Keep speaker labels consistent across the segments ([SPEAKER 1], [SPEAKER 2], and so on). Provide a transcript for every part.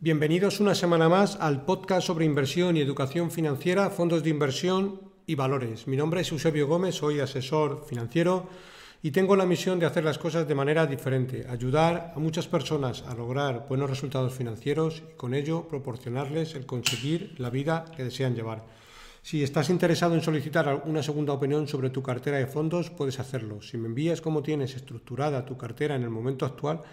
[SPEAKER 1] Bienvenidos una semana más al podcast sobre inversión y educación financiera, fondos de inversión y valores. Mi nombre es Eusebio Gómez, soy asesor financiero y tengo la misión de hacer las cosas de manera diferente, ayudar a muchas personas a lograr buenos resultados financieros y con ello proporcionarles el conseguir la vida que desean llevar. Si estás interesado en solicitar una segunda opinión sobre tu cartera de fondos, puedes hacerlo. Si me envías cómo tienes estructurada tu cartera en el momento actual,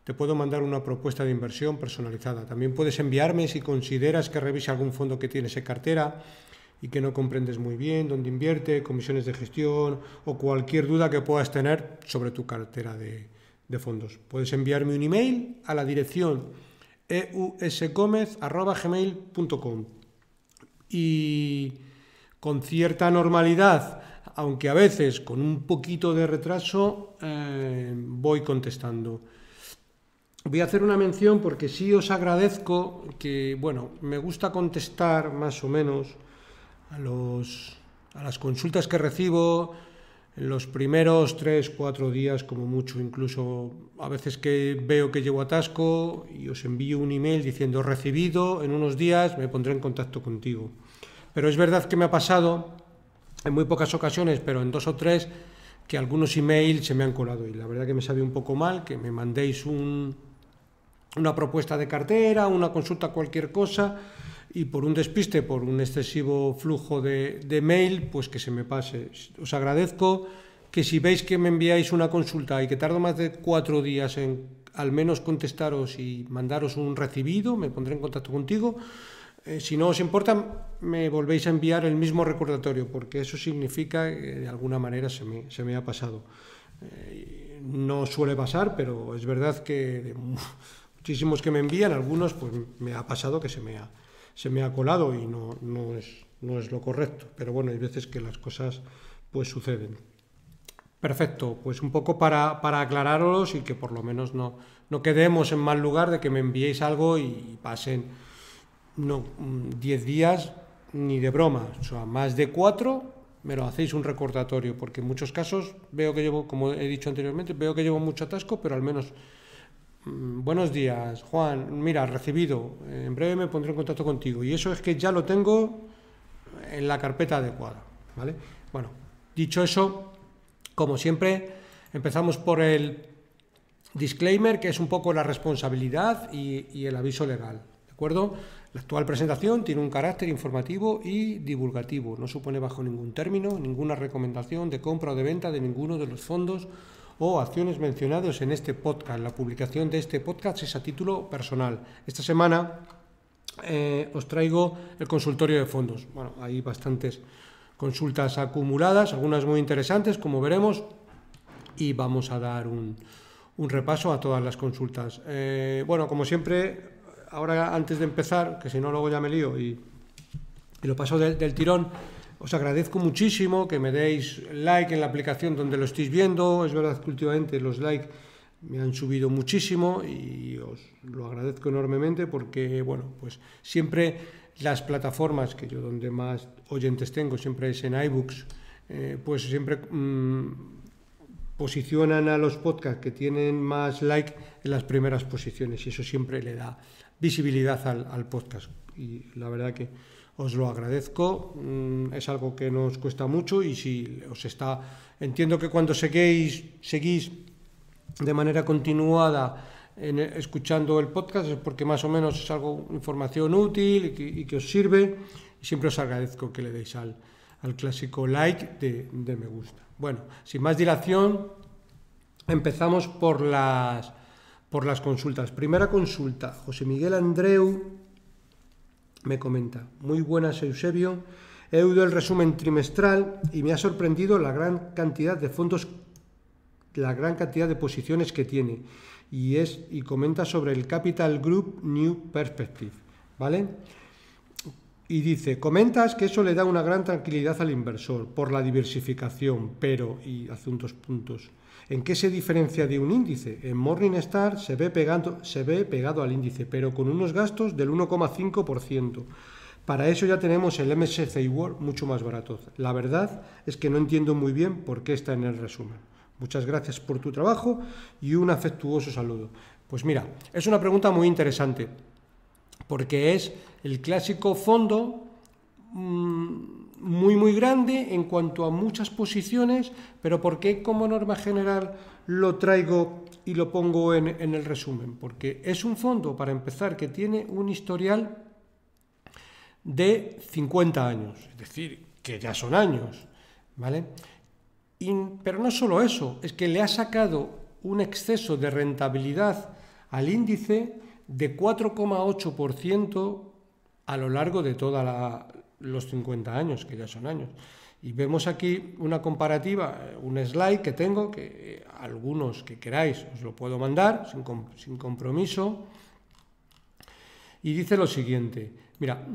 [SPEAKER 1] te puedo mandar una propuesta de inversión personalizada. También puedes enviarme si consideras que revise algún fondo que tienes en cartera y que no comprendes muy bien dónde invierte, comisiones de gestión o cualquier duda que puedas tener sobre tu cartera de fondos. Puedes enviarme un email a la dirección eusgomez@gmail.com y con cierta normalidad, aunque a veces con un poquito de retraso, voy contestando. Voy a hacer una mención porque sí os agradezco que, me gusta contestar más o menos a las consultas que recibo en los primeros 3-4 días como mucho, incluso a veces que veo que llevo atasco y os envío un email diciendo recibido, en unos días me pondré en contacto contigo. Pero es verdad que me ha pasado en muy pocas ocasiones, pero en 2 o 3, que algunos emails se me han colado y la verdad que me sabe un poco mal que me mandéis una propuesta de cartera, una consulta, cualquier cosa, y por un despiste, por un excesivo flujo de mail, pues que se me pase. Os agradezco que si veis que me enviáis una consulta y que tardo más de 4 días en al menos contestaros y mandaros un recibido, me pondré en contacto contigo. Si no os importa, me volvéis a enviar el mismo recordatorio, porque eso significa que de alguna manera se me ha pasado. No suele pasar, pero es verdad que muchísimos que me envían, algunos pues me ha pasado que se me ha colado y no es lo correcto, pero bueno, hay veces que las cosas pues suceden. Perfecto, pues un poco para aclararlos y que por lo menos no quedemos en mal lugar de que me enviéis algo y pasen 10 días ni de broma, o sea, más de 4 me lo hacéis un recordatorio, porque en muchos casos veo que llevo, como he dicho anteriormente, veo que llevo mucho atasco, pero al menos buenos días, Juan, mira, recibido, en breve me pondré en contacto contigo. Y eso es que ya lo tengo en la carpeta adecuada, ¿vale? Bueno, dicho eso, como siempre, empezamos por el disclaimer, que es un poco la responsabilidad y el aviso legal, ¿de acuerdo? La actual presentación tiene un carácter informativo y divulgativo. No supone bajo ningún término ninguna recomendación de compra o de venta de ninguno de los fondos o acciones mencionados en este podcast. La publicación de este podcast es a título personal. Esta semana os traigo el consultorio de fondos. Bueno, hay bastantes consultas acumuladas, algunas muy interesantes, como veremos, y vamos a dar un repaso a todas las consultas. Como siempre, ahora antes de empezar, que si no luego ya me lío y lo paso del tirón, os agradezco muchísimo que me deis like en la aplicación donde lo estéis viendo. Es verdad que últimamente los likes me han subido muchísimo y os lo agradezco enormemente porque, pues siempre las plataformas que yo donde más oyentes tengo, siempre es en iBooks, pues siempre posicionan a los podcasts que tienen más like en las primeras posiciones y eso siempre le da visibilidad al podcast y la verdad que os lo agradezco, es algo que nos cuesta mucho y si entiendo que cuando seguís de manera continuada escuchando el podcast es porque más o menos es información útil y que os sirve y siempre os agradezco que le deis al clásico like de me gusta. Bueno, sin más dilación, empezamos por las consultas. Primera consulta, José Miguel Andreu me comenta: muy buenas, Eusebio, he oído el resumen trimestral y me ha sorprendido la gran cantidad de fondos, la gran cantidad de posiciones que tiene y comenta sobre el Capital Group New Perspective, ¿vale? Y dice, comentas que eso le da una gran tranquilidad al inversor por la diversificación, pero, y hace un 2 puntos, ¿en qué se diferencia de un índice? En Morningstar se ve pegado al índice, pero con unos gastos del 1,5%. Para eso ya tenemos el MSCI World mucho más barato. La verdad es que no entiendo muy bien por qué está en el resumen. Muchas gracias por tu trabajo y un afectuoso saludo. Pues mira, es una pregunta muy interesante. porque es el clásico fondo muy grande en cuanto a muchas posiciones, pero ¿por qué como norma general lo traigo y lo pongo en el resumen? Porque es un fondo, para empezar, que tiene un historial de 50 años, es decir, que ya son años, ¿vale? Pero no solo eso, es que le ha sacado un exceso de rentabilidad al índice de 4,8% a lo largo de todos los 50 años, que ya son años. Y vemos aquí una comparativa, un slide que tengo, que algunos que queráis os lo puedo mandar sin compromiso. Y dice lo siguiente, mira,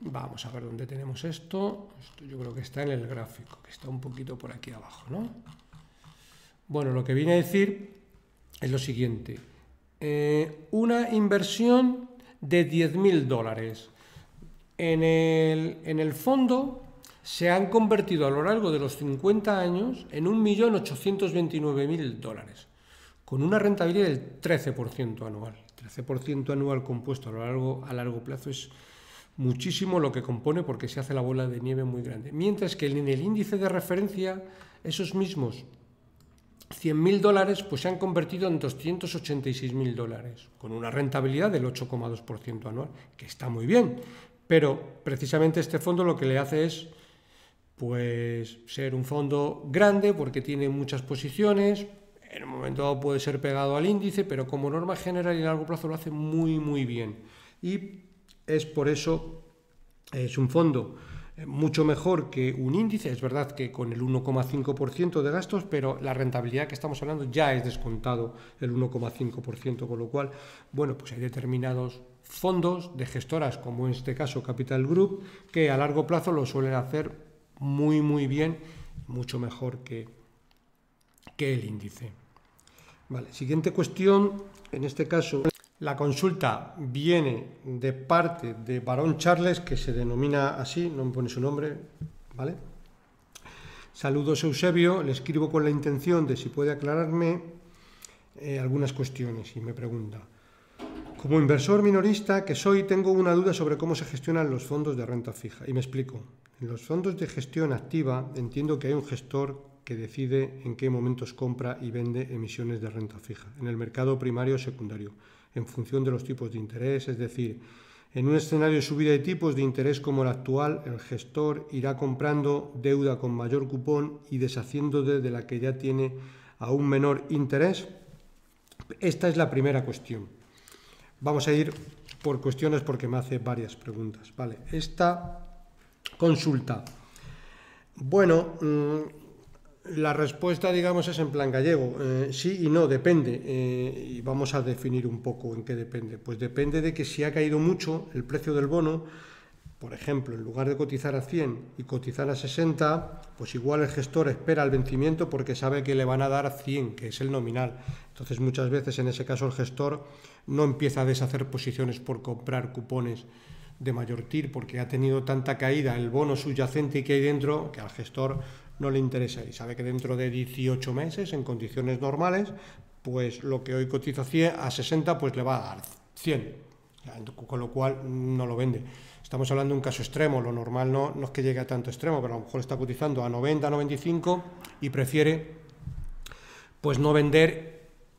[SPEAKER 1] vamos a ver dónde tenemos esto. Esto yo creo que está en el gráfico, que está un poquito por aquí abajo, ¿no? Bueno, lo que viene a decir es lo siguiente. Una inversión de $10.000. En el fondo se han convertido a lo largo de los 50 años en 1.829.000 dólares, con una rentabilidad del 13% anual. 13% anual compuesto a largo plazo es muchísimo lo que compone, porque se hace la bola de nieve muy grande. Mientras que en el índice de referencia, esos mismos $100.000 pues se han convertido en $286.000, con una rentabilidad del 8,2% anual, que está muy bien. Pero precisamente este fondo lo que le hace es pues ser un fondo grande, porque tiene muchas posiciones. En un momento dado puede ser pegado al índice, pero como norma general y a largo plazo lo hace muy bien. Y es por eso, es un fondo mucho mejor que un índice. Es verdad que con el 1,5% de gastos, pero la rentabilidad que estamos hablando ya es descontado el 1,5%, con lo cual, bueno, pues hay determinados fondos de gestoras, como en este caso Capital Group, que a largo plazo lo suelen hacer muy bien, mucho mejor que el índice. Vale, siguiente cuestión, en este caso la consulta viene de parte de Barón Charles, que se denomina así, no me pone su nombre, ¿vale? Saludos, Eusebio, le escribo con la intención de si puede aclararme algunas cuestiones, y me pregunta: como inversor minorista que soy, tengo una duda sobre cómo se gestionan los fondos de renta fija, y me explico. En los fondos de gestión activa entiendo que hay un gestor que decide en qué momentos compra y vende emisiones de renta fija, en el mercado primario o secundario, en función de los tipos de interés. Es decir, en un escenario de subida de tipos de interés como el actual, el gestor irá comprando deuda con mayor cupón y deshaciendo de la que ya tiene a un menor interés. Esta es la primera cuestión. Vamos a ir por cuestiones porque me hace varias preguntas. Vale, esta consulta. Bueno, la respuesta, digamos, es en plan gallego. Sí y no, depende. Y vamos a definir un poco en qué depende. Pues depende de que si ha caído mucho el precio del bono, por ejemplo, en lugar de cotizar a 100 y cotizar a 60, pues igual el gestor espera el vencimiento porque sabe que le van a dar 100, que es el nominal. Entonces, muchas veces en ese caso el gestor no empieza a deshacer posiciones por comprar cupones de mayor TIR, porque ha tenido tanta caída el bono subyacente que hay dentro, que al gestor no le interesa, y sabe que dentro de 18 meses, en condiciones normales, pues lo que hoy cotiza a 60, pues le va a dar 100, con lo cual no lo vende. Estamos hablando de un caso extremo, lo normal no es que llegue a tanto extremo, pero a lo mejor está cotizando a 90, 95 y prefiere pues no vender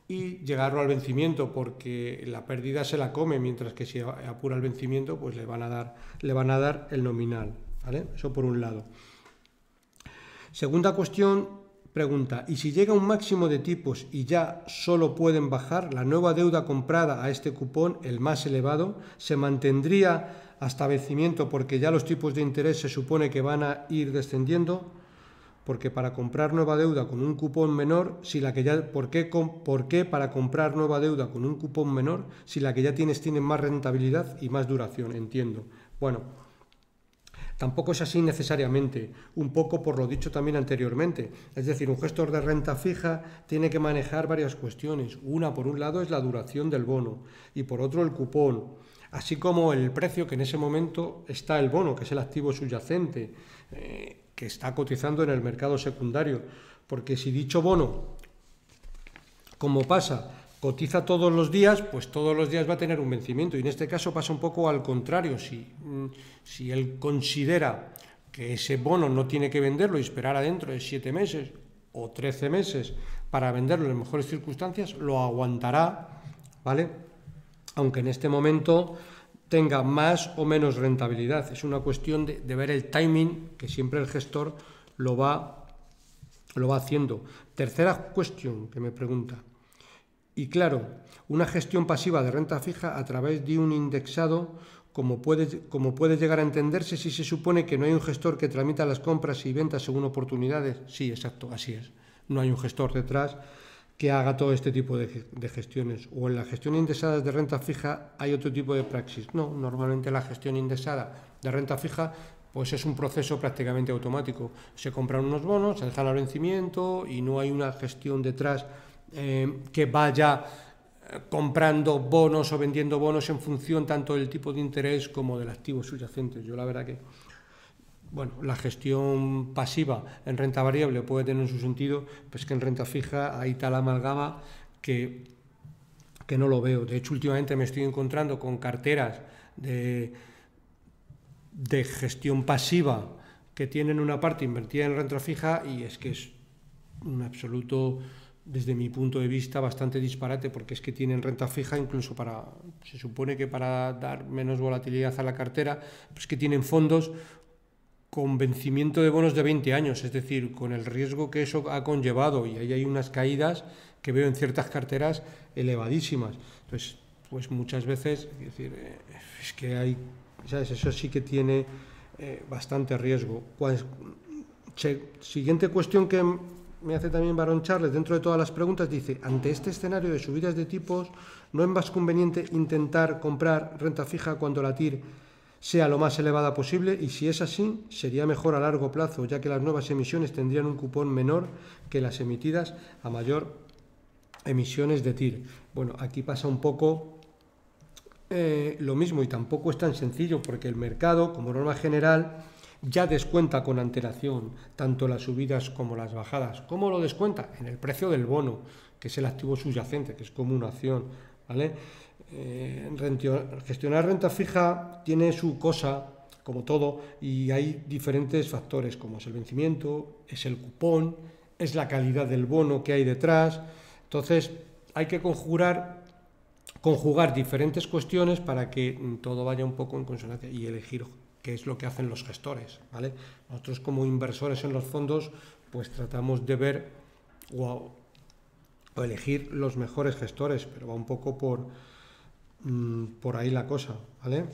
[SPEAKER 1] y llegarlo al vencimiento, porque la pérdida se la come, mientras que si apura el vencimiento pues le van a dar el nominal, ¿vale? Eso por un lado. Segunda cuestión, pregunta: ¿y si llega a un máximo de tipos y ya solo pueden bajar, la nueva deuda comprada a este cupón, el más elevado, se mantendría hasta vencimiento porque ya los tipos de interés se supone que van a ir descendiendo? Porque para comprar nueva deuda con un cupón menor, si la que ya, ¿por qué para comprar nueva deuda con un cupón menor si la que ya tienes tiene más rentabilidad y más duración? Entiendo. Bueno, tampoco es así necesariamente, un poco por lo dicho también anteriormente. Es decir, un gestor de renta fija tiene que manejar varias cuestiones. Una, por un lado, es la duración del bono, y por otro el cupón, así como el precio que en ese momento está el bono, que es el activo subyacente, que está cotizando en el mercado secundario. Porque si dicho bono, como pasa, cotiza todos los días, pues todos los días va a tener un vencimiento. Y en este caso pasa un poco al contrario. Si él considera que ese bono no tiene que venderlo y esperar dentro de 7 meses o 13 meses para venderlo en mejores circunstancias, lo aguantará, ¿vale? Aunque en este momento tenga más o menos rentabilidad. Es una cuestión de ver el timing, que siempre el gestor lo va haciendo. Tercera cuestión que me pregunta. Y claro, una gestión pasiva de renta fija a través de un indexado, como puede llegar a entenderse si se supone que no hay un gestor que tramita las compras y ventas según oportunidades. Sí, exacto, así es. No hay un gestor detrás que haga todo este tipo de gestiones. O en la gestión indexada de renta fija hay otro tipo de praxis. No, normalmente la gestión indexada de renta fija pues es un proceso prácticamente automático. Se compran unos bonos, se dejan al vencimiento y no hay una gestión detrás que vaya comprando bonos o vendiendo bonos en función tanto del tipo de interés como del activo subyacente. Yo la verdad que, bueno, la gestión pasiva en renta variable puede tener su sentido, pues que en renta fija hay tal amalgama que no lo veo. De hecho, últimamente me estoy encontrando con carteras de gestión pasiva que tienen una parte invertida en renta fija y es que es un absoluto, desde mi punto de vista, bastante disparate, porque es que tienen renta fija incluso se supone que para dar menos volatilidad a la cartera, pues que tienen fondos con vencimiento de bonos de 20 años, es decir, con el riesgo que eso ha conllevado, y ahí hay unas caídas que veo en ciertas carteras elevadísimas. Entonces, pues muchas veces, es decir, es que hay, ¿sabes? Eso sí que tiene bastante riesgo. Siguiente cuestión que me hace también Barón Charles, dentro de todas las preguntas, dice: ante este escenario de subidas de tipos, ¿no es más conveniente intentar comprar renta fija cuando la TIR sea lo más elevada posible? Y si es así, sería mejor a largo plazo, ya que las nuevas emisiones tendrían un cupón menor que las emitidas a mayor emisiones de TIR. Bueno, aquí pasa un poco lo mismo, y tampoco es tan sencillo, porque el mercado, como norma general, ya descuenta con antelación tanto las subidas como las bajadas. ¿Cómo lo descuenta? En el precio del bono, que es el activo subyacente, que es como una acción, ¿vale? Gestionar renta fija tiene su cosa, como todo, y hay diferentes factores, como es el vencimiento, es el cupón, es la calidad del bono que hay detrás. Entonces hay que conjugar diferentes cuestiones para que todo vaya un poco en consonancia y elegir qué es lo que hacen los gestores, ¿vale? Nosotros, como inversores en los fondos, pues tratamos de ver o elegir los mejores gestores, pero va un poco por ahí la cosa, ¿vale?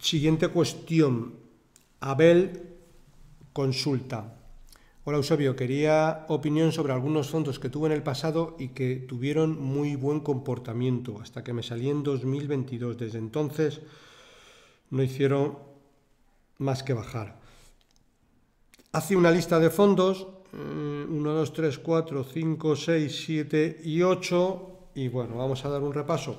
[SPEAKER 1] Siguiente cuestión. Abel consulta: hola Eusebio, quería opinión sobre algunos fondos que tuve en el pasado y que tuvieron muy buen comportamiento hasta que me salí en 2022. Desde entonces no hicieron más que bajar. Hace una lista de fondos, 1, 2, 3, 4, 5, 6, 7 y 8, y bueno, vamos a dar un repaso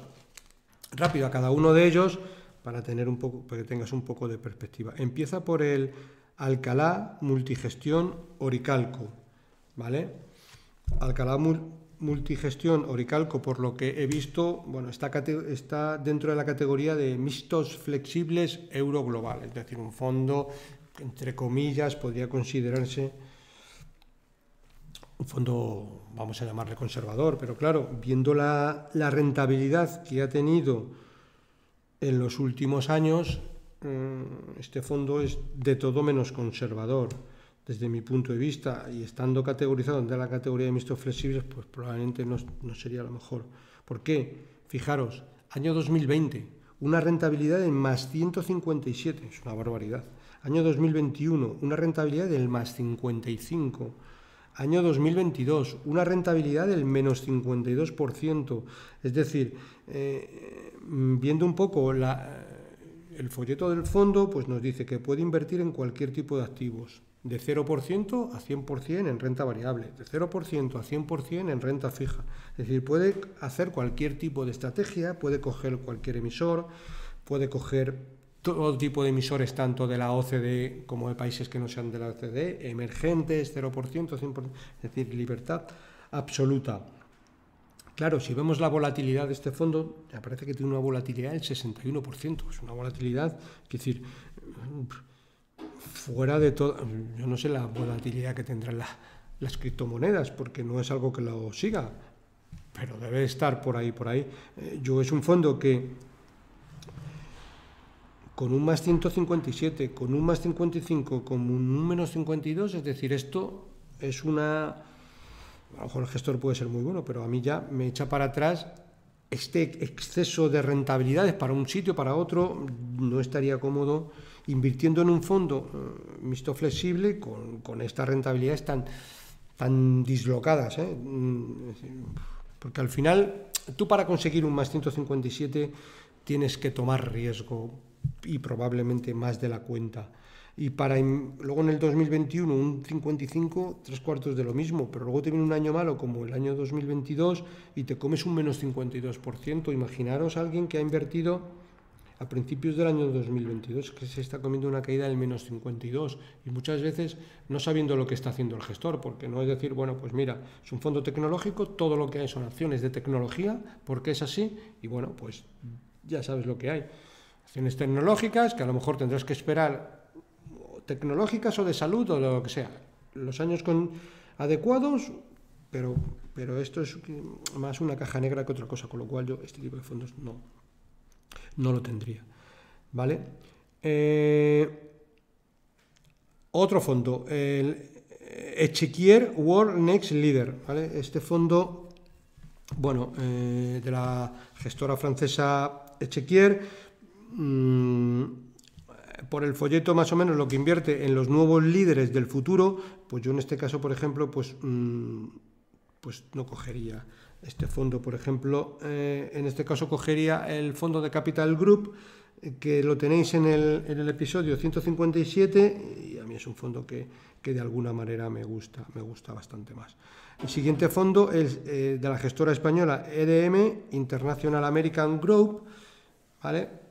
[SPEAKER 1] rápido a cada uno de ellos para tener un poco, para que tengas un poco de perspectiva. Empieza por el Alcalá Multigestión Oricalco, ¿vale? Alcalá Multigestión Oricalco, por lo que he visto, bueno, está dentro de la categoría de mixtos flexibles euro global, es decir, un fondo que, entre comillas, podría considerarse un fondo, vamos a llamarle conservador, pero claro, viendo la rentabilidad que ha tenido en los últimos años, este fondo es de todo menos conservador desde mi punto de vista, y estando categorizado en la categoría de mixtos flexibles, pues probablemente no sería lo mejor. ¿Por qué? Fijaros, año 2020, una rentabilidad de más 157, es una barbaridad. Año 2021, una rentabilidad del más 55. Año 2022, una rentabilidad del menos 52%. Es decir, viendo un poco el folleto del fondo, pues nos dice que puede invertir en cualquier tipo de activos, de 0% a 100% en renta variable, de 0% a 100% en renta fija. Es decir, puede hacer cualquier tipo de estrategia, puede coger cualquier emisor, puede coger todo tipo de emisores, tanto de la OCDE como de países que no sean de la OCDE, emergentes, 0%, 100%, es decir, libertad absoluta. Claro, si vemos la volatilidad de este fondo, me parece que tiene una volatilidad del 61%. Es una volatilidad, es decir, fuera de todo. Yo no sé la volatilidad que tendrán las criptomonedas, porque no es algo que lo siga, pero debe estar por ahí, por ahí. Yo es un fondo que con un más 157, con un más 55, con un menos 52, es decir, esto es una... A lo mejor el gestor puede ser muy bueno, pero a mí ya me echa para atrás este exceso de rentabilidades para un sitio, para otro. No estaría cómodo invirtiendo en un fondo mixto flexible con estas rentabilidades tan dislocadas, ¿eh? Porque al final, tú para conseguir un más 157 tienes que tomar riesgo y probablemente más de la cuenta. Y luego en el 2021 un 55, 3/4 de lo mismo, pero luego te viene un año malo como el año 2022 y te comes un menos 52%. Imaginaros a alguien que ha invertido a principios del año 2022, que se está comiendo una caída del menos 52, y muchas veces no sabiendo lo que está haciendo el gestor, porque no es decir, bueno, pues mira, es un fondo tecnológico, todo lo que hay son acciones de tecnología, porque es así, y bueno, pues ya sabes lo que hay. Acciones tecnológicas que a lo mejor tendrás que esperar, tecnológicas o de salud o de lo que sea, los años adecuados, pero esto es más una caja negra que otra cosa, con lo cual yo este tipo de fondos no lo tendría, ¿vale? Otro fondo, el Echequier World Next Leader, ¿vale? Este fondo, bueno, de la gestora francesa Echequier, por el folleto más o menos lo que invierte en los nuevos líderes del futuro, pues yo en este caso, por ejemplo, pues no cogería este fondo, por ejemplo. En este caso cogería el fondo de Capital Group, que lo tenéis en el episodio 157, y a mí es un fondo que de alguna manera me gusta bastante más. El siguiente fondo es de la gestora española EDM, International American Group, ¿vale?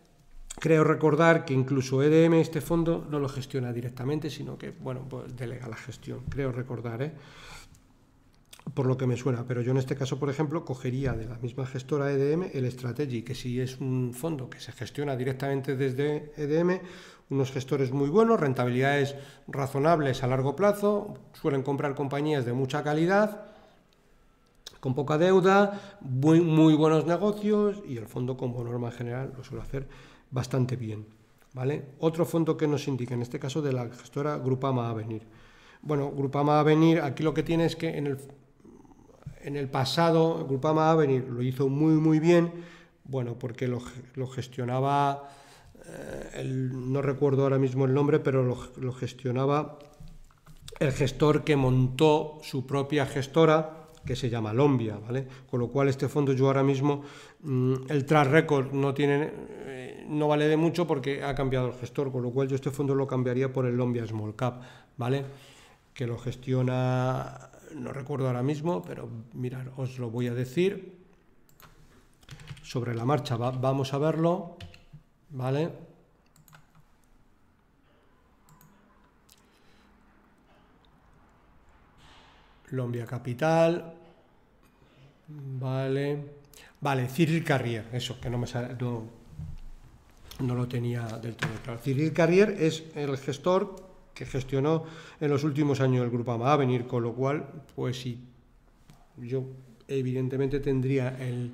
[SPEAKER 1] Creo recordar que incluso EDM, este fondo, no lo gestiona directamente, sino que, bueno, pues delega la gestión. Creo recordar, por lo que me suena. Pero yo en este caso, por ejemplo, cogería de la misma gestora EDM el Strategy, que sí es un fondo que se gestiona directamente desde EDM, unos gestores muy buenos, rentabilidades razonables a largo plazo, suelen comprar compañías de mucha calidad, con poca deuda, muy buenos negocios, y el fondo, como norma general, lo suele hacer bastante bien, ¿vale? Otro fondo que nos indica, en este caso de la gestora Grupama Avenir. Bueno, Grupama Avenir, aquí lo que tiene es que en el pasado Grupama Avenir lo hizo muy bien, bueno, porque lo gestionaba, no recuerdo ahora mismo el nombre, pero lo gestionaba el gestor que montó su propia gestora, que se llama Lombia, ¿vale? Con lo cual este fondo yo ahora mismo, el track record no vale de mucho porque ha cambiado el gestor, con lo cual yo este fondo lo cambiaría por el Lombia Small Cap, ¿vale? Que lo gestiona, no recuerdo ahora mismo, pero mirad, os lo voy a decir sobre la marcha, vamos a verlo, ¿vale? Lombia Capital, vale, Cyril Carrier, eso, que no lo tenía del todo claro. Cyril Carrier es el gestor que gestionó en los últimos años el Grupama Avenir, con lo cual, pues sí, yo evidentemente tendría el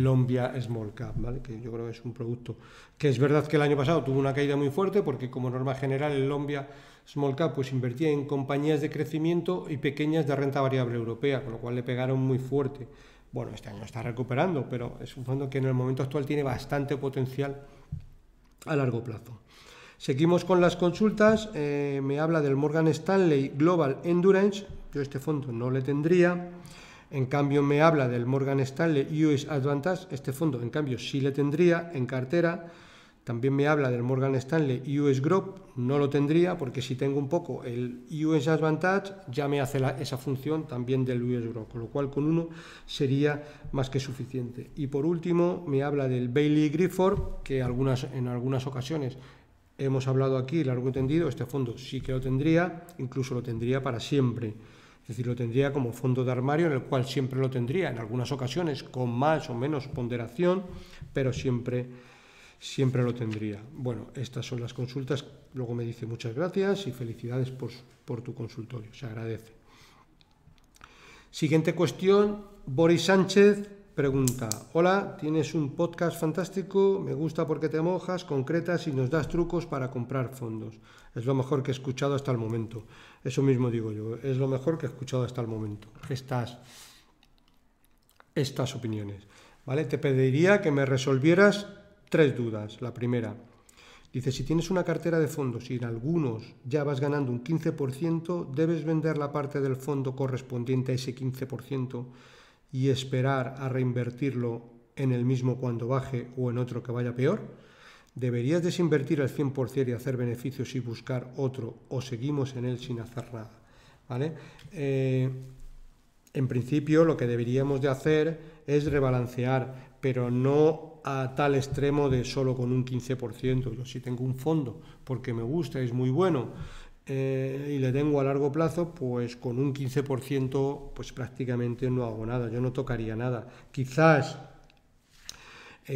[SPEAKER 1] Lombia Small Cap, ¿vale? Que yo creo que es un producto que es verdad que el año pasado tuvo una caída muy fuerte, porque como norma general el Lombia Small Cap pues invertía en compañías de crecimiento y pequeñas de renta variable europea, con lo cual le pegaron muy fuerte. Bueno, este año está recuperando, pero es un fondo que en el momento actual tiene bastante potencial a largo plazo. Seguimos con las consultas. Me habla del Morgan Stanley Global Endurance. Yo este fondo no le tendría. En cambio me habla del Morgan Stanley US Advantage. Este fondo en cambio sí le tendría en cartera. También me habla del Morgan Stanley US Growth, no lo tendría porque si tengo un poco el US Advantage ya me hace esa función también del US Growth, con lo cual con uno sería más que suficiente. Y por último me habla del Bailey Gifford, que en algunas ocasiones hemos hablado aquí, largo entendido, este fondo sí que lo tendría, incluso lo tendría para siempre. Es decir, lo tendría como fondo de armario, en el cual siempre lo tendría, en algunas ocasiones con más o menos ponderación, pero siempre lo tendría. Bueno, estas son las consultas. Luego me dice muchas gracias y felicidades por tu consultorio, se agradece. Siguiente cuestión, Boris Sánchez pregunta: hola, tienes un podcast fantástico, me gusta porque te mojas, concretas y nos das trucos para comprar fondos. Es lo mejor que he escuchado hasta el momento. Eso mismo digo yo, es lo mejor que he escuchado hasta el momento, estas opiniones. ¿Vale? Te pediría que me resolvieras 3 dudas. La primera, dice, si tienes una cartera de fondos y en algunos ya vas ganando un 15%, ¿debes vender la parte del fondo correspondiente a ese 15% y esperar a reinvertirlo en el mismo cuando baje o en otro que vaya peor? ¿Deberías desinvertir el 100% y hacer beneficios y buscar otro, o seguimos en él sin hacer nada? ¿Vale? En principio lo que deberíamos de hacer es rebalancear, pero no a tal extremo de solo con un 15%. Yo si tengo un fondo porque me gusta, es muy bueno, y le tengo a largo plazo, pues con un 15% pues prácticamente no hago nada, yo no tocaría nada. Quizás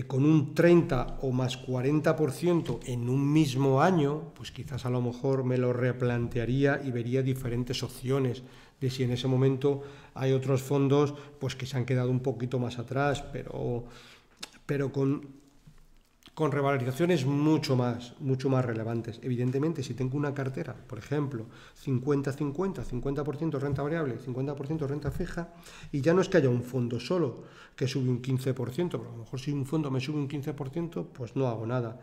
[SPEAKER 1] con un 30 o más 40% en un mismo año, pues quizás a lo mejor me lo replantearía y vería diferentes opciones de si en ese momento hay otros fondos pues que se han quedado un poquito más atrás, pero con revalorizaciones mucho más relevantes. Evidentemente, si tengo una cartera, por ejemplo, 50-50, 50% renta variable, 50% renta fija, y ya no es que haya un fondo solo que sube un 15%, pero a lo mejor si un fondo me sube un 15%, pues no hago nada.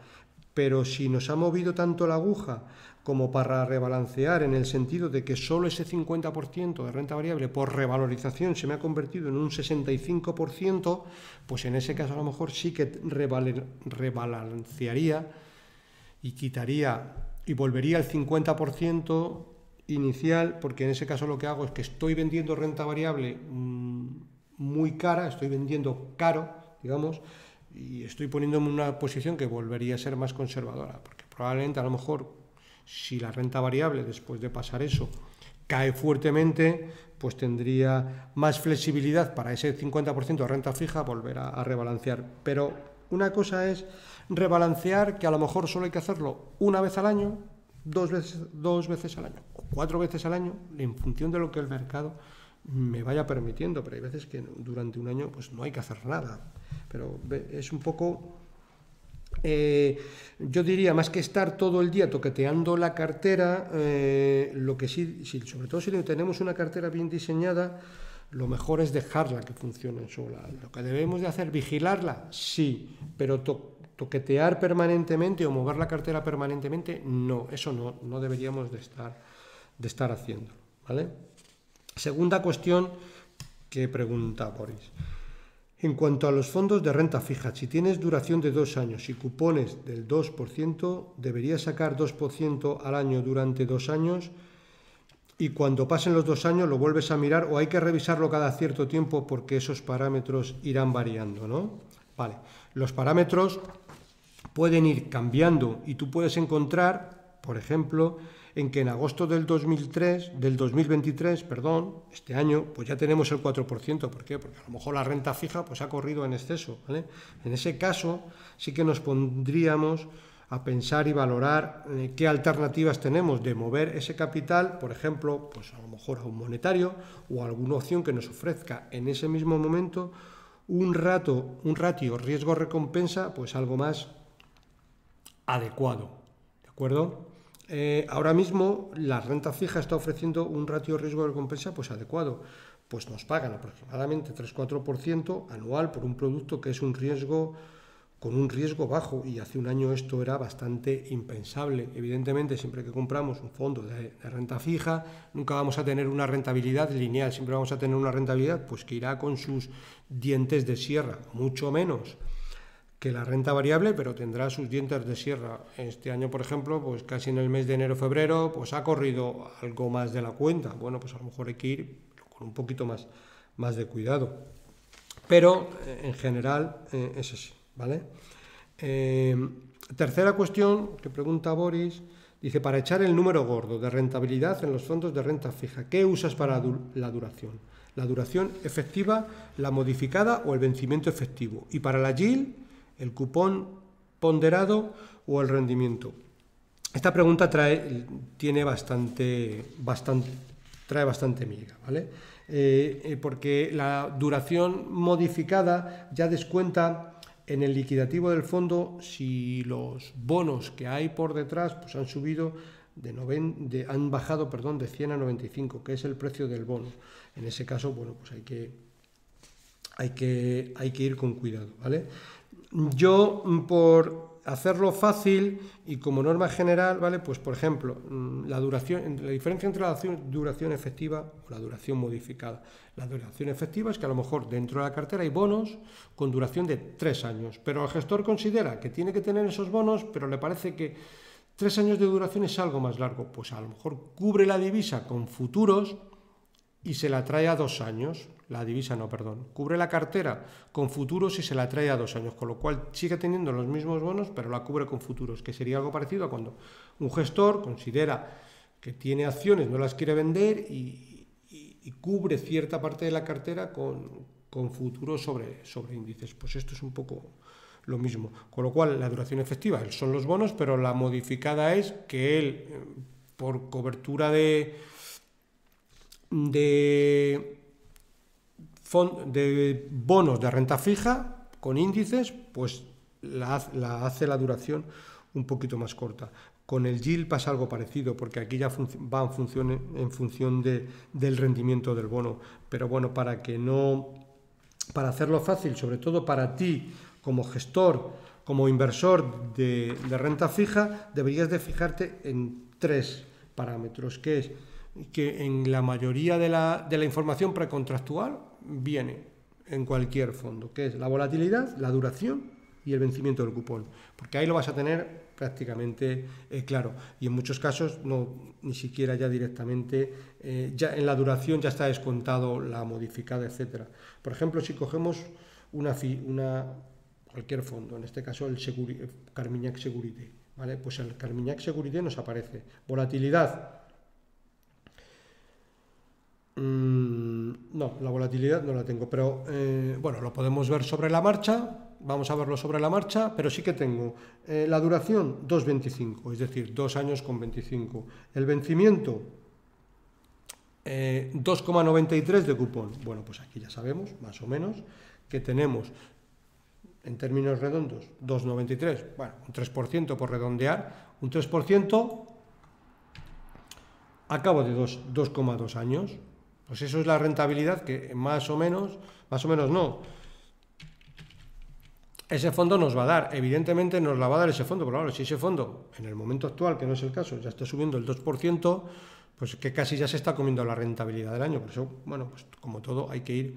[SPEAKER 1] Pero si nos ha movido tanto la aguja como para rebalancear, en el sentido de que solo ese 50% de renta variable por revalorización se me ha convertido en un 65%, pues en ese caso a lo mejor sí que rebalancearía y quitaría y volvería al 50% inicial, porque en ese caso lo que hago es que estoy vendiendo renta variable muy cara, estoy vendiendo caro, digamos, y estoy poniéndome en una posición que volvería a ser más conservadora, porque probablemente a lo mejor si la renta variable después de pasar eso cae fuertemente, pues tendría más flexibilidad para ese 50% de renta fija volver a rebalancear. Pero una cosa es rebalancear, que a lo mejor solo hay que hacerlo una vez al año, dos veces al año o 4 veces al año, en función de lo que el mercado me vaya permitiendo, pero hay veces que durante un año pues no hay que hacer nada. Pero es un poco, yo diría, más que estar todo el día toqueteando la cartera, lo que sí, sobre todo si tenemos una cartera bien diseñada, lo mejor es dejarla que funcione sola. Lo que debemos de hacer, vigilarla, sí, pero toquetear permanentemente o mover la cartera permanentemente, no, eso no deberíamos de estar haciendo, ¿vale? Segunda cuestión que pregunta Boris. En cuanto a los fondos de renta fija, si tienes duración de 2 años y cupones del 2%, ¿deberías sacar 2% al año durante 2 años? Y cuando pasen los 2 años lo vuelves a mirar, o hay que revisarlo cada cierto tiempo porque esos parámetros irán variando, ¿no? Vale, los parámetros pueden ir cambiando y tú puedes encontrar, por ejemplo, en que en agosto del 2023, este año, pues ya tenemos el 4%. ¿Por qué? Porque a lo mejor la renta fija pues ha corrido en exceso, ¿vale? En ese caso sí que nos pondríamos a pensar y valorar qué alternativas tenemos de mover ese capital, por ejemplo, pues a lo mejor a un monetario o a alguna opción que nos ofrezca en ese mismo momento un ratio riesgo-recompensa pues algo más adecuado, ¿de acuerdo? Ahora mismo la renta fija está ofreciendo un ratio riesgo-recompensa pues adecuado, pues nos pagan aproximadamente 3-4% anual por un producto que es un riesgo con un riesgo bajo, y hace un año esto era bastante impensable. Evidentemente, siempre que compramos un fondo de renta fija, nunca vamos a tener una rentabilidad lineal, siempre vamos a tener una rentabilidad pues que irá con sus dientes de sierra, mucho menos que la renta variable, pero tendrá sus dientes de sierra. Este año, por ejemplo, pues casi en el mes de enero-febrero, pues ha corrido algo más de la cuenta. Bueno, pues a lo mejor hay que ir con un poquito más de cuidado. Pero, en general, es así, ¿vale? Tercera cuestión que pregunta Boris, Dice, para echar el número gordo de rentabilidad en los fondos de renta fija, ¿qué usas para la duración? La duración efectiva, la modificada o el vencimiento efectivo. Y para la yield, el cupón ponderado o el rendimiento. Esta pregunta trae bastante miga, ¿vale? Porque la duración modificada ya descuenta en el liquidativo del fondo si los bonos que hay por detrás pues han subido han bajado de 100 a 95, que es el precio del bono. En ese caso, bueno, pues hay que ir con cuidado, ¿vale? Yo, por hacerlo fácil y como norma general, ¿vale? Pues por ejemplo, la diferencia entre la duración efectiva o la duración modificada. La duración efectiva es que a lo mejor dentro de la cartera hay bonos con duración de 3 años, pero el gestor considera que tiene que tener esos bonos, pero le parece que 3 años de duración es algo más largo. Pues a lo mejor cubre la divisa con futuros y se la trae a 2 años. La divisa no, perdón. Cubre la cartera con futuros y se la trae a 2 años, con lo cual sigue teniendo los mismos bonos, pero la cubre con futuros, que sería algo parecido a cuando un gestor considera que tiene acciones, no las quiere vender y cubre cierta parte de la cartera con futuros sobre índices. Pues esto es un poco lo mismo. Con lo cual, la duración efectiva son los bonos, pero la modificada es que él, por cobertura de bonos de renta fija con índices, pues hace la duración un poquito más corta. Con el yield pasa algo parecido, porque aquí ya va en función del rendimiento del bono. Pero bueno, para hacerlo fácil, sobre todo para ti como gestor, como inversor de renta fija, deberías de fijarte en 3 parámetros, que es que en la mayoría de la información precontractual viene en cualquier fondo, que es la volatilidad, la duración y el vencimiento del cupón, porque ahí lo vas a tener prácticamente claro, y en muchos casos ni siquiera ya directamente, ya en la duración ya está descontado la modificada, etcétera. Por ejemplo, si cogemos cualquier fondo, en este caso el Carmignac Securité, ¿vale? Pues el Carmignac Securité nos aparece volatilidad. No, la volatilidad no la tengo, pero bueno, lo podemos ver sobre la marcha. Vamos a verlo sobre la marcha, pero sí que tengo la duración 2,25, es decir, 2 años con 25. El vencimiento 2,93 de cupón. Bueno, pues aquí ya sabemos, más o menos, que tenemos, en términos redondos, 2,93, bueno, un 3% por redondear, un 3% a cabo de 2,2 años. Pues eso es la rentabilidad que más o menos no, ese fondo nos va a dar. Evidentemente nos la va a dar ese fondo, pero claro, si ese fondo, en el momento actual, que no es el caso, ya está subiendo el 2%, pues que casi ya se está comiendo la rentabilidad del año. Por eso, bueno, pues como todo hay que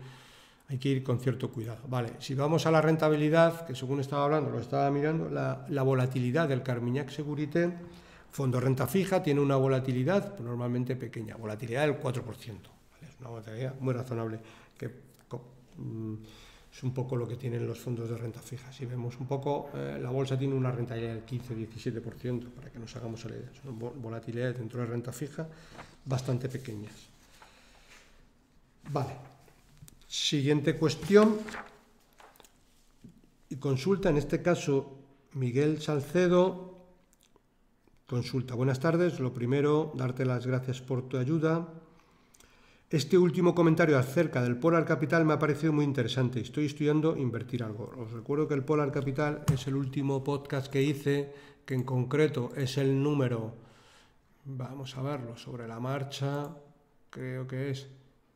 [SPEAKER 1] ir con cierto cuidado. Vale, si vamos a la rentabilidad, que según estaba hablando, lo estaba mirando, la volatilidad del Carmignac Securité, fondo renta fija, tiene una volatilidad pues, normalmente pequeña, volatilidad del 4%. ¿Vale? Es una volatilidad muy razonable, que es un poco lo que tienen los fondos de renta fija. Si vemos un poco, la bolsa tiene una rentabilidad del 15-17%, para que nos hagamos la idea. Son volatilidades dentro de renta fija bastante pequeñas. Vale. Siguiente cuestión y consulta, en este caso Miguel Salcedo. Consulta. Buenas tardes. Lo primero, darte las gracias por tu ayuda. Este último comentario acerca del Polar Capital me ha parecido muy interesante. Estoy estudiando invertir algo. Os recuerdo que el Polar Capital es el último podcast que hice, que en concreto es el número, vamos a verlo sobre la marcha, creo que es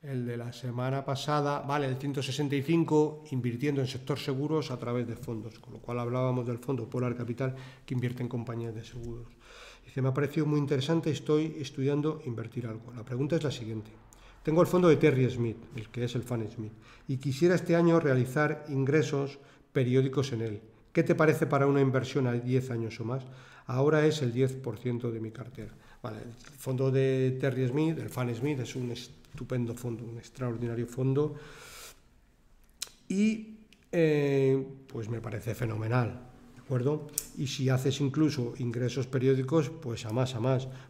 [SPEAKER 1] el de la semana pasada, vale, el 165, invirtiendo en sector seguros a través de fondos, con lo cual hablábamos del fondo Polar Capital que invierte en compañías de seguros. Dice, me ha parecido muy interesante, estoy estudiando invertir algo. La pregunta es la siguiente. Tengo el fondo de Terry Smith, el que es el Fan Smith, y quisiera este año realizar ingresos periódicos en él. ¿Qué te parece para una inversión a 10 años o más? Ahora es el 10% de mi cartera. Vale, el fondo de Terry Smith, el Fan Smith, es un estupendo fondo, un extraordinario fondo, y pues me parece fenomenal. acuerdo? Y si haces incluso ingresos periódicos, pues a más,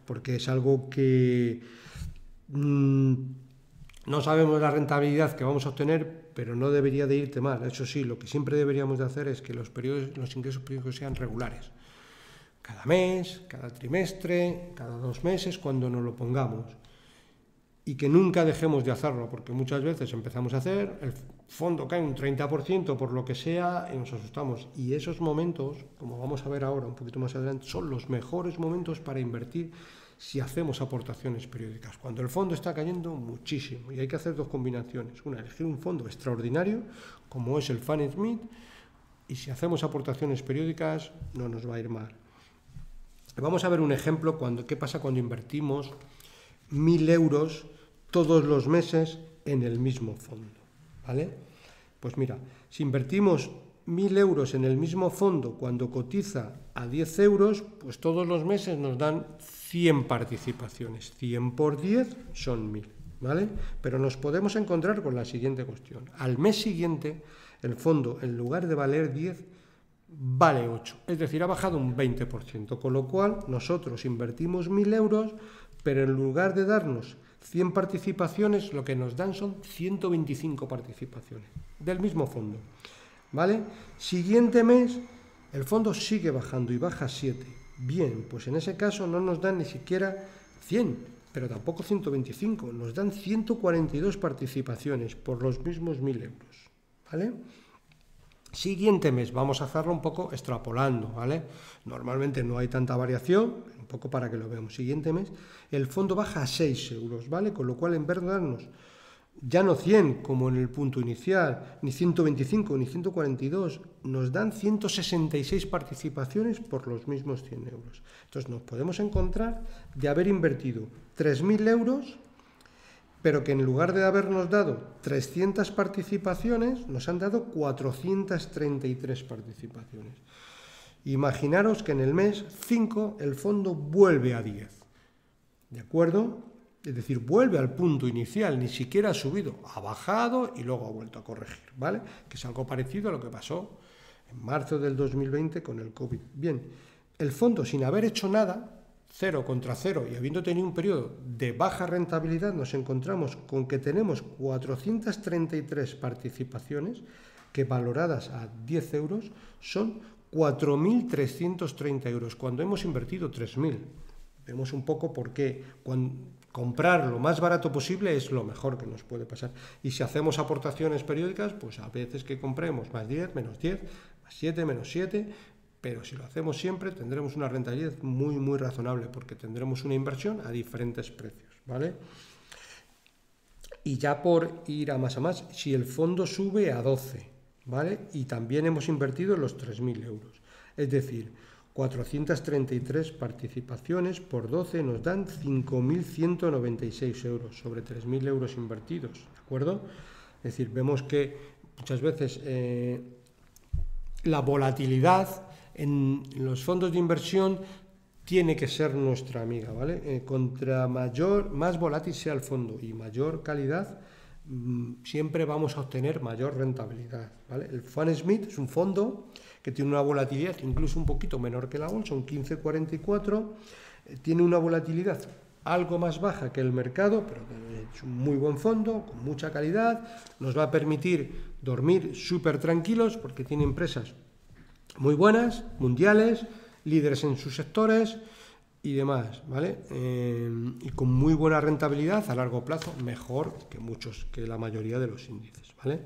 [SPEAKER 1] porque es algo que no sabemos la rentabilidad que vamos a obtener, pero no debería de irte mal. Eso sí, lo que siempre deberíamos de hacer es que los ingresos periódicos sean regulares. Cada mes, cada trimestre, cada 2 meses, cuando nos lo pongamos. Y que nunca dejemos de hacerlo, porque muchas veces empezamos a hacer, el fondo cae un 30% por lo que sea y nos asustamos. Y esos momentos, como vamos a ver ahora un poquito más adelante, son los mejores momentos para invertir si hacemos aportaciones periódicas. Cuando el fondo está cayendo muchísimo y hay que hacer 2 combinaciones. Una, elegir un fondo extraordinario, como es el Fannie Smith, y si hacemos aportaciones periódicas no nos va a ir mal. Vamos a ver un ejemplo, qué pasa cuando invertimos 1.000 euros todos los meses en el mismo fondo, ¿vale? Pues mira, si invertimos 1.000 euros en el mismo fondo cuando cotiza a 10 euros, pues todos los meses nos dan 100 participaciones. 100 por 10 son 1.000, ¿vale? Pero nos podemos encontrar con la siguiente cuestión. Al mes siguiente, el fondo, en lugar de valer 10, vale 8, es decir, ha bajado un 20%, con lo cual nosotros invertimos 1.000 euros, pero en lugar de darnos 100 participaciones, lo que nos dan son 125 participaciones del mismo fondo, ¿vale? Siguiente mes, el fondo sigue bajando y baja 7. Bien, pues en ese caso no nos dan ni siquiera 100, pero tampoco 125, nos dan 142 participaciones por los mismos 1.000 euros, ¿vale? Siguiente mes, vamos a hacerlo un poco extrapolando, ¿vale? Normalmente no hay tanta variación, un poco para que lo veamos. Siguiente mes, el fondo baja a 6 euros, ¿vale? Con lo cual en vez de darnos ya no 100 como en el punto inicial, ni 125 ni 142, nos dan 166 participaciones por los mismos 100 euros. Entonces nos podemos encontrar de haber invertido 3.000 euros, pero que en lugar de habernos dado 300 participaciones, nos han dado 433 participaciones. Imaginaros que en el mes 5 el fondo vuelve a 10, ¿de acuerdo? Es decir, vuelve al punto inicial, ni siquiera ha subido, ha bajado y luego ha vuelto a corregir, ¿vale? Que es algo parecido a lo que pasó en marzo del 2020 con el COVID. Bien, el fondo sin haber hecho nada, 0 contra 0, y habiendo tenido un periodo de baja rentabilidad, nos encontramos con que tenemos 433 participaciones que valoradas a 10 euros son 4.330 euros, cuando hemos invertido 3.000. Vemos un poco por qué comprar lo más barato posible es lo mejor que nos puede pasar. Y si hacemos aportaciones periódicas, pues a veces que compremos más 10, menos 10, más 7, menos 7, pero si lo hacemos siempre tendremos una rentabilidad muy, muy razonable, porque tendremos una inversión a diferentes precios, ¿vale? Y ya por ir a más, si el fondo sube a 12, ¿vale? Y también hemos invertido los 3.000 euros, es decir, 433 participaciones por 12 nos dan 5.196 euros sobre 3.000 euros invertidos, ¿de acuerdo? Es decir, vemos que muchas veces la volatilidad en los fondos de inversión tiene que ser nuestra amiga, ¿vale? Contra más volátil sea el fondo y mayor calidad, siempre vamos a obtener mayor rentabilidad, ¿vale? El Fannie Smith es un fondo que tiene una volatilidad incluso un poquito menor que la bolsa, un 15,44, tiene una volatilidad algo más baja que el mercado, pero es un muy buen fondo, con mucha calidad, nos va a permitir dormir súper tranquilos porque tiene empresas muy buenas, mundiales, líderes en sus sectores y demás, ¿vale? Y con muy buena rentabilidad a largo plazo, mejor que la mayoría de los índices, ¿vale?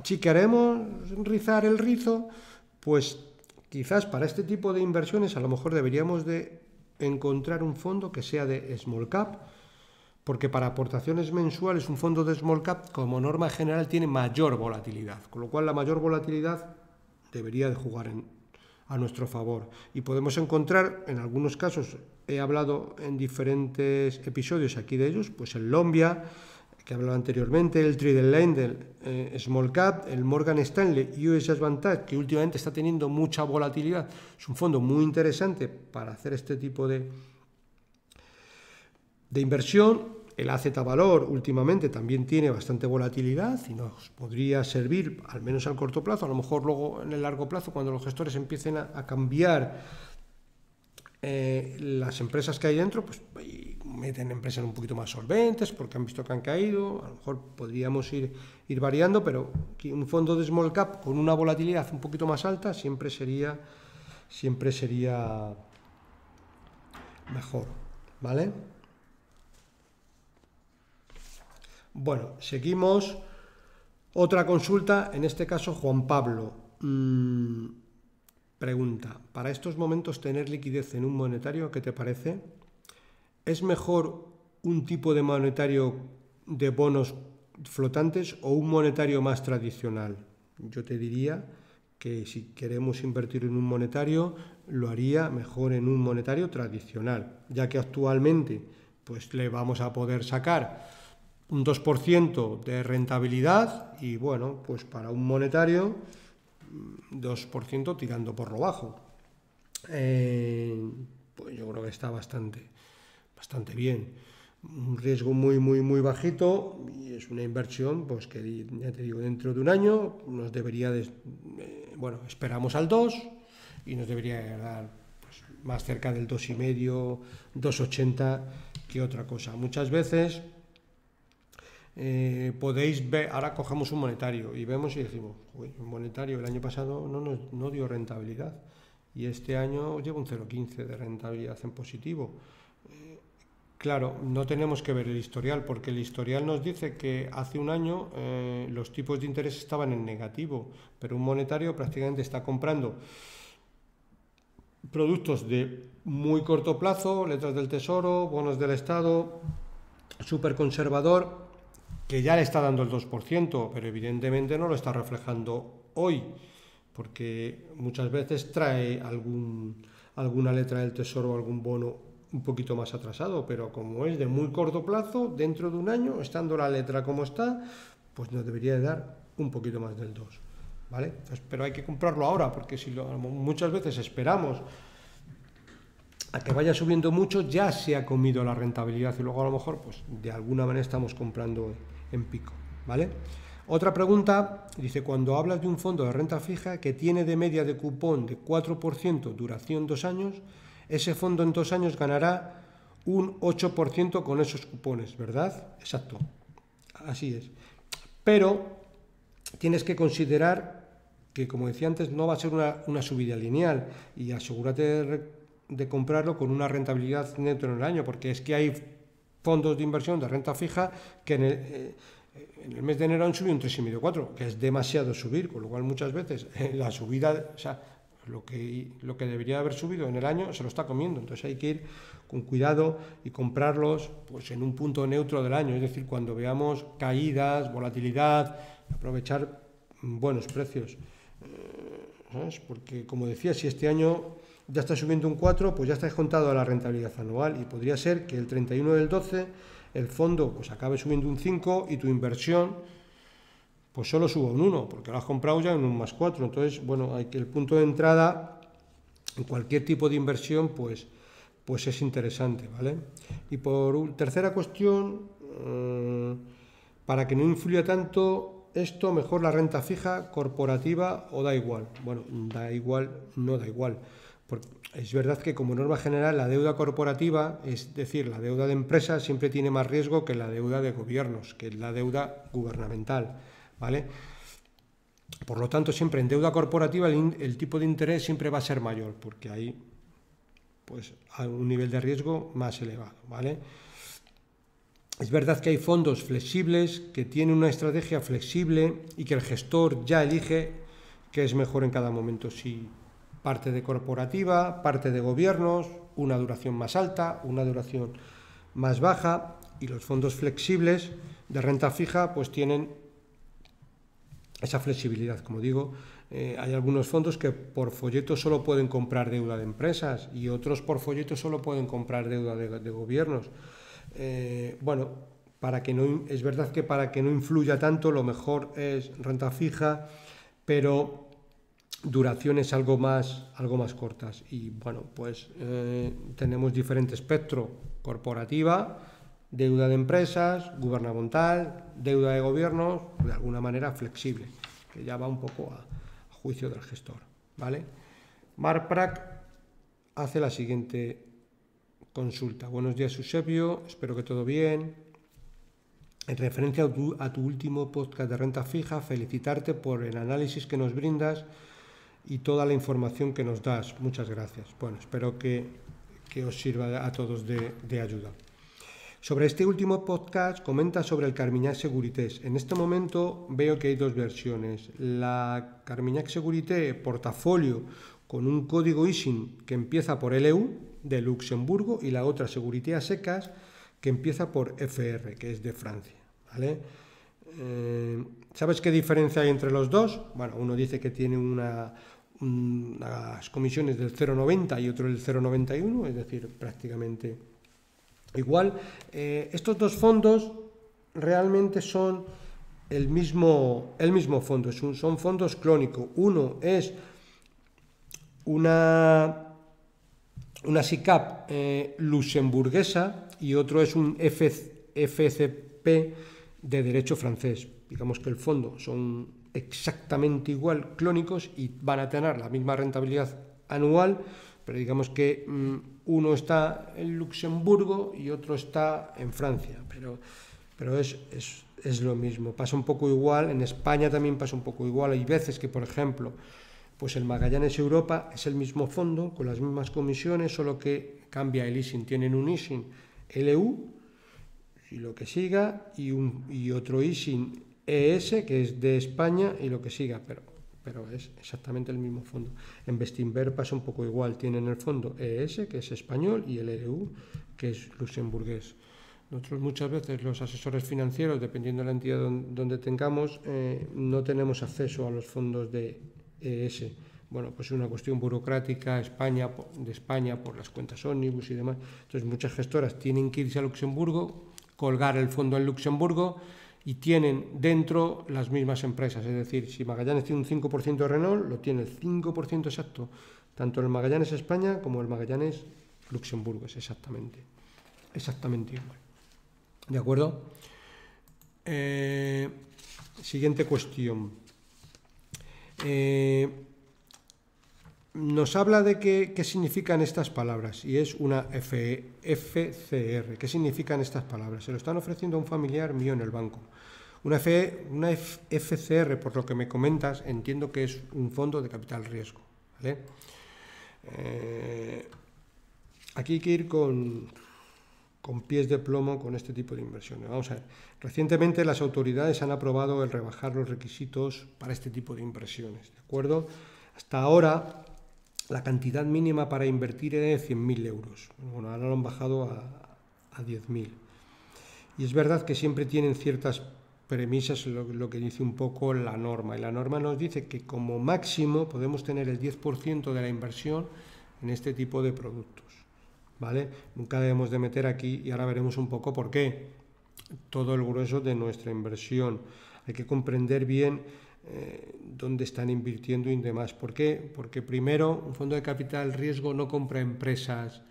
[SPEAKER 1] Si queremos rizar el rizo, pues quizás para este tipo de inversiones a lo mejor deberíamos de encontrar un fondo que sea de small cap, porque para aportaciones mensuales un fondo de small cap como norma general tiene mayor volatilidad, con lo cual la mayor volatilidad debería de jugar a nuestro favor. Y podemos encontrar, en algunos casos, he hablado en diferentes episodios aquí de ellos, pues el Lombia, que he hablado anteriormente, el Trident Lane del Small Cap, el Morgan Stanley US Advantage, que últimamente está teniendo mucha volatilidad. Es un fondo muy interesante para hacer este tipo de inversión. el AZ Valor últimamente también tiene bastante volatilidad y nos podría servir, al menos al corto plazo. A lo mejor luego en el largo plazo, cuando los gestores empiecen a cambiar las empresas que hay dentro, pues meten empresas un poquito más solventes porque han visto que han caído. A lo mejor podríamos ir variando, pero un fondo de small cap con una volatilidad un poquito más alta siempre sería mejor, ¿vale? Bueno, seguimos. Otra consulta, en este caso Juan Pablo. Pregunta, para estos momentos tener liquidez en un monetario, ¿qué te parece? ¿Es mejor un tipo de monetario de bonos flotantes o un monetario más tradicional? Yo te diría que si queremos invertir en un monetario, lo haría mejor en un monetario tradicional, ya que actualmente pues le vamos a poder sacar un 2% de rentabilidad y bueno, pues para un monetario 2% tirando por lo bajo. Pues yo creo que está bastante bien. Un riesgo muy bajito y es una inversión pues que ya te digo, dentro de un año nos debería bueno, esperamos al 2 y nos debería dar pues, más cerca del 2,5, 2,80 que otra cosa. Muchas veces podéis ver, ahora cogemos un monetario y vemos y decimos, uy, un monetario el año pasado no dio rentabilidad y este año lleva un 0,15 de rentabilidad en positivo. Claro, no tenemos que ver el historial porque el historial nos dice que hace un año los tipos de interés estaban en negativo, pero un monetario prácticamente está comprando productos de muy corto plazo, letras del Tesoro, bonos del Estado, súper conservador, que ya le está dando el 2%, pero evidentemente no lo está reflejando hoy, porque muchas veces trae alguna letra del Tesoro o algún bono un poquito más atrasado, pero como es de muy corto plazo, dentro de un año, estando la letra como está, pues nos debería de dar un poquito más del 2, ¿vale? Pues, pero hay que comprarlo ahora, porque si muchas veces esperamos a que vaya subiendo mucho, ya se ha comido la rentabilidad y luego a lo mejor, pues de alguna manera estamos comprando en pico, ¿vale? Otra pregunta, dice, cuando hablas de un fondo de renta fija que tiene de media de cupón de 4%, duración 2 años, ese fondo en 2 años ganará un 8% con esos cupones, ¿verdad? Exacto, así es. Pero tienes que considerar que, como decía antes, no va a ser una subida lineal y asegúrate de comprarlo con una rentabilidad neto en el año, porque es que hay fondos de inversión de renta fija que en el mes de enero han subido un 3,5, 4, que es demasiado subir, con lo cual muchas veces la subida, o sea, lo que debería haber subido en el año se lo está comiendo. Entonces hay que ir con cuidado y comprarlos pues en un punto neutro del año, es decir, cuando veamos caídas, volatilidad, aprovechar buenos precios, ¿sabes? Porque como decía, si este año ya está subiendo un 4, pues ya está descontado a la rentabilidad anual y podría ser que el 31 del 12 el fondo pues acabe subiendo un 5 y tu inversión pues solo suba un 1, porque lo has comprado ya en un más 4. Entonces, bueno, hay que el punto de entrada en cualquier tipo de inversión pues es interesante, ¿vale? Y por tercera cuestión, para que no influya tanto esto, mejor la renta fija, corporativa o da igual. Bueno, da igual, no da igual. Porque es verdad que como norma general la deuda corporativa, es decir, la deuda de empresas, siempre tiene más riesgo que la deuda de gobiernos, que la deuda gubernamental, ¿vale? Por lo tanto, siempre en deuda corporativa el tipo de interés siempre va a ser mayor, porque hay pues, hay un nivel de riesgo más elevado, ¿vale? Es verdad que hay fondos flexibles que tienen una estrategia flexible y que el gestor ya elige qué es mejor en cada momento, si parte de corporativa, parte de gobiernos, una duración más alta, una duración más baja, y los fondos flexibles de renta fija pues tienen esa flexibilidad. Como digo, hay algunos fondos que por folleto solo pueden comprar deuda de empresas y otros por folleto solo pueden comprar deuda de gobiernos. Bueno, es verdad que para que no influya tanto, lo mejor es renta fija, pero duraciones algo más cortas. Y bueno, pues tenemos diferente espectro: corporativa, deuda de empresas, gubernamental, deuda de gobiernos, de alguna manera flexible, que ya va un poco a juicio del gestor, ¿vale? Marc Prat hace la siguiente consulta. Buenos días, Eusebio, espero que todo bien. En referencia a tu último podcast de renta fija, felicitarte por el análisis que nos brindas y toda la información que nos das. Muchas gracias. Bueno, espero que os sirva a todos de ayuda. Sobre este último podcast comenta sobre el Carmignac Securités. En este momento veo que hay dos versiones. La Carmignac Securité portafolio con un código ISIN que empieza por LU de Luxemburgo y la otra Securité a secas que empieza por FR, que es de Francia, ¿vale? ¿Sabes qué diferencia hay entre los dos? Bueno, uno dice que tiene unas comisiones del 0,90 y otro del 0,91, es decir, prácticamente igual. Estos dos fondos realmente son el mismo fondo, son fondos clónicos. Uno es una SICAV luxemburguesa y otro es un FCP de derecho francés. Digamos que el fondo son exactamente igual, clónicos, y van a tener la misma rentabilidad anual, pero digamos que uno está en Luxemburgo y otro está en Francia, pero es lo mismo. Pasa un poco igual, en España también pasa un poco igual. Hay veces que, por ejemplo, pues el Magallanes Europa es el mismo fondo, con las mismas comisiones, solo que cambia el ISIN. Tienen un ISIN LU, y lo que siga, y otro ISIN ES, que es de España, y lo que siga, pero es exactamente el mismo fondo. En Bestinver pasa un poco igual. Tienen el fondo ES, que es español, y el LU, que es luxemburgués. Nosotros muchas veces, los asesores financieros, dependiendo de la entidad donde tengamos, no tenemos acceso a los fondos de ES. Bueno, pues es una cuestión burocrática de España por las cuentas ómnibus y demás. Entonces muchas gestoras tienen que irse a Luxemburgo, colgar el fondo en Luxemburgo y tienen dentro las mismas empresas. Es decir, si Magallanes tiene un 5% de Renault, lo tiene el 5% exacto, tanto el Magallanes España como el Magallanes Luxemburgo. Es exactamente igual. ¿De acuerdo? Siguiente cuestión. Nos habla de qué significan estas palabras, y es una FCR. ¿Qué significan estas palabras? Se lo están ofreciendo a un familiar mío en el banco. Una FCR, por lo que me comentas, entiendo que es un fondo de capital riesgo, ¿vale? Aquí hay que ir con pies de plomo con este tipo de inversiones. Vamos a ver, recientemente las autoridades han aprobado el rebajar los requisitos para este tipo de inversiones, ¿de acuerdo? Hasta ahora la cantidad mínima para invertir era de 100.000 euros. Bueno, ahora lo han bajado a 10.000. Y es verdad que siempre tienen ciertas premisas, lo que dice un poco la norma. Y la norma nos dice que como máximo podemos tener el 10% de la inversión en este tipo de productos, ¿vale? Nunca debemos de meter aquí, y ahora veremos un poco por qué, todo el grueso de nuestra inversión. Hay que comprender bien dónde están invirtiendo y demás. ¿Por qué? Porque primero, un fondo de capital riesgo no compra empresas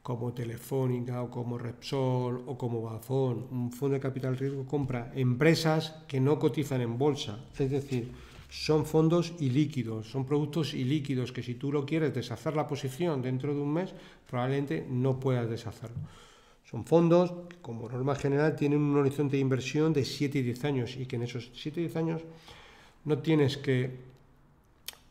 [SPEAKER 1] como Telefónica o como Repsol o como Vodafone. Un fondo de capital riesgo compra empresas que no cotizan en bolsa, es decir, son fondos ilíquidos, son productos ilíquidos que si tú lo quieres deshacer la posición dentro de un mes, probablemente no puedas deshacerlo. Son fondos que, como norma general, tienen un horizonte de inversión de 7 y 10 años, y que en esos 7 y 10 años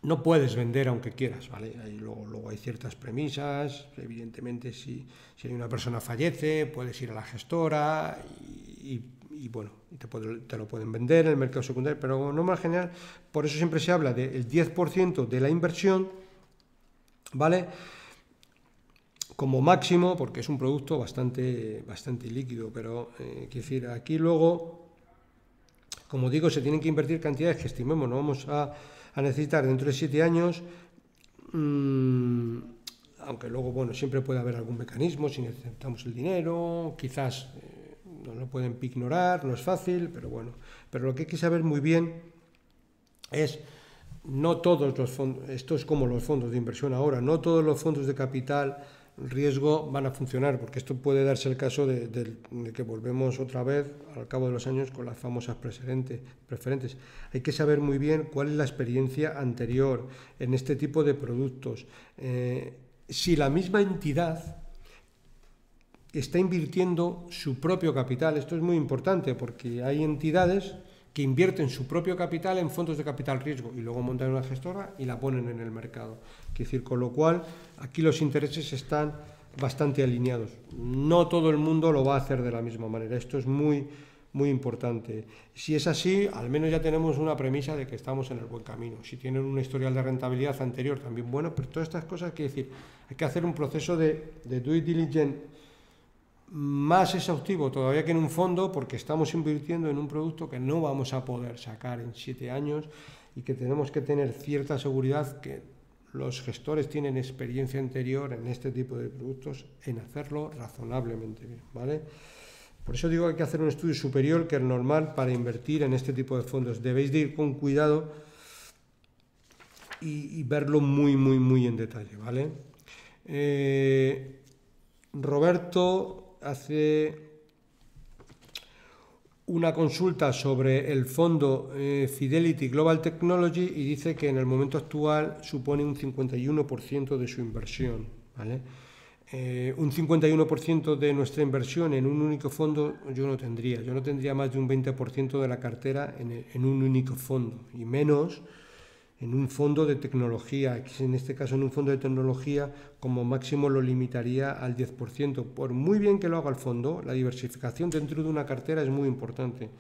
[SPEAKER 1] no puedes vender aunque quieras, ¿vale? Luego hay ciertas premisas. Evidentemente, si hay una persona fallece, puedes ir a la gestora y bueno, te lo pueden vender en el mercado secundario, pero como norma general, por eso siempre se habla del 10% de la inversión, ¿vale? Como máximo, porque es un producto bastante líquido, pero quiero decir, aquí luego, como digo, se tienen que invertir cantidades que estimemos, no vamos a necesitar dentro de 7 años, aunque luego, bueno, siempre puede haber algún mecanismo si necesitamos el dinero, quizás no lo pueden ignorar, no es fácil, pero bueno. Pero lo que hay que saber muy bien es, no todos los fondos, esto es como los fondos de inversión ahora, no todos los fondos de capital riesgo van a funcionar, porque esto puede darse el caso de que volvemos otra vez al cabo de los años con las famosas preferentes. Hay que saber muy bien cuál es la experiencia anterior en este tipo de productos. Si la misma entidad está invirtiendo su propio capital, esto es muy importante porque hay entidades que invierten su propio capital en fondos de capital riesgo y luego montan una gestora y la ponen en el mercado. Quiere decir, con lo cual aquí los intereses están bastante alineados. No todo el mundo lo va a hacer de la misma manera. Esto es muy, muy importante. Si es así, al menos ya tenemos una premisa de que estamos en el buen camino. Si tienen un historial de rentabilidad anterior, también bueno, pero todas estas cosas, quiere decir, hay que hacer un proceso de due diligence más exhaustivo todavía que en un fondo, porque estamos invirtiendo en un producto que no vamos a poder sacar en 7 años y que tenemos que tener cierta seguridad que los gestores tienen experiencia anterior en este tipo de productos en hacerlo razonablemente bien, ¿vale? Por eso digo que hay que hacer un estudio superior que el normal para invertir en este tipo de fondos. Debéis de ir con cuidado y verlo muy, muy, muy en detalle, ¿vale? Roberto hace una consulta sobre el fondo Fidelity Global Technology y dice que en el momento actual supone un 51% de su inversión, ¿vale? Un 51% de nuestra inversión en un único fondo yo no tendría más de un 20% de la cartera en un único fondo y menos en un fondo de tecnología. En este caso, en un fondo de tecnología, como máximo lo limitaría al 10%. Por muy bien que lo haga el fondo, la diversificación dentro de una cartera es muy importante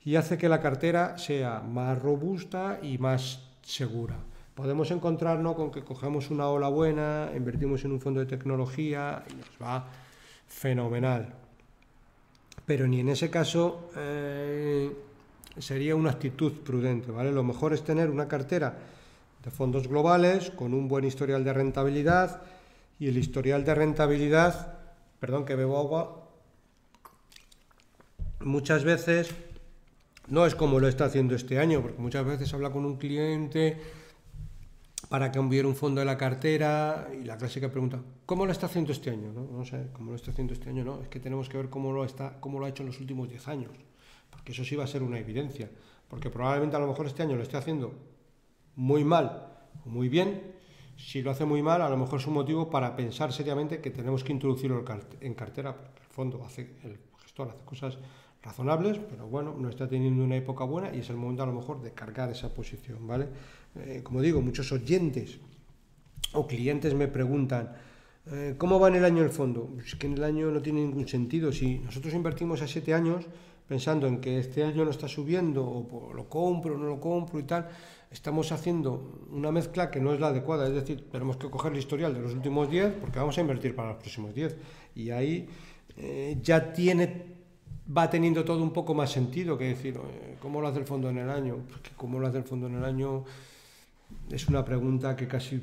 [SPEAKER 1] y hace que la cartera sea más robusta y más segura. Podemos encontrarnos con que cogemos una ola buena, invertimos en un fondo de tecnología y nos va fenomenal. Pero ni en ese caso sería una actitud prudente, ¿vale? Lo mejor es tener una cartera de fondos globales con un buen historial de rentabilidad y el historial de rentabilidad, perdón que bebo agua, muchas veces no es como lo está haciendo este año, porque muchas veces habla con un cliente para cambiar un fondo de la cartera y la clásica pregunta, ¿cómo lo está haciendo este año? No sé, ¿cómo lo está haciendo este año? No, es que tenemos que ver cómo lo ha hecho en los últimos 10 años. Porque eso sí va a ser una evidencia, porque probablemente a lo mejor este año lo esté haciendo muy mal o muy bien. Si lo hace muy mal, a lo mejor es un motivo para pensar seriamente que tenemos que introducirlo en cartera, porque el gestor hace cosas razonables, pero bueno, no está teniendo una época buena y es el momento a lo mejor de cargar esa posición, ¿vale? Como digo, muchos oyentes o clientes me preguntan, ¿cómo va en el año el fondo? Pues que en el año no tiene ningún sentido. Si nosotros invertimos a 7 años pensando en que este año no está subiendo o lo compro o no lo compro y tal, estamos haciendo una mezcla que no es la adecuada. Es decir, tenemos que coger el historial de los últimos 10 porque vamos a invertir para los próximos 10 y ahí va teniendo todo un poco más sentido que decir, ¿cómo lo hace el fondo en el año? Porque ¿cómo lo hace el fondo en el año? Es una pregunta que casi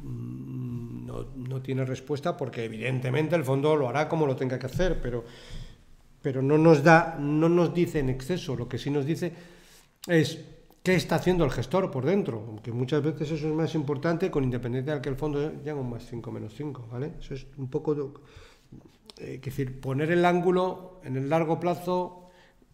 [SPEAKER 1] no tiene respuesta, porque evidentemente el fondo lo hará como lo tenga que hacer, pero no nos dice en exceso. Lo que sí nos dice es qué está haciendo el gestor por dentro, aunque muchas veces eso es más importante, con independencia de que el fondo llegue un +5, -5, ¿vale? Eso es un poco es decir, poner el ángulo en el largo plazo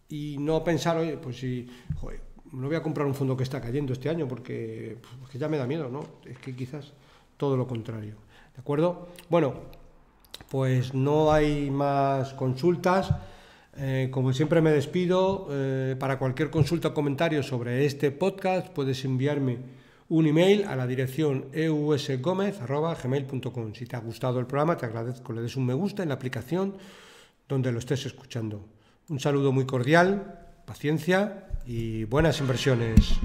[SPEAKER 1] y no pensar, oye, pues si, joder, no voy a comprar un fondo que está cayendo este año porque ya me da miedo, ¿no? Es que quizás todo lo contrario, ¿de acuerdo? Bueno, pues no hay más consultas. Como siempre me despido. Para cualquier consulta o comentario sobre este podcast puedes enviarme un email a la dirección eusgomez@gmail.com. Si te ha gustado el programa, te agradezco le des un me gusta en la aplicación donde lo estés escuchando. Un saludo muy cordial, paciencia y buenas inversiones.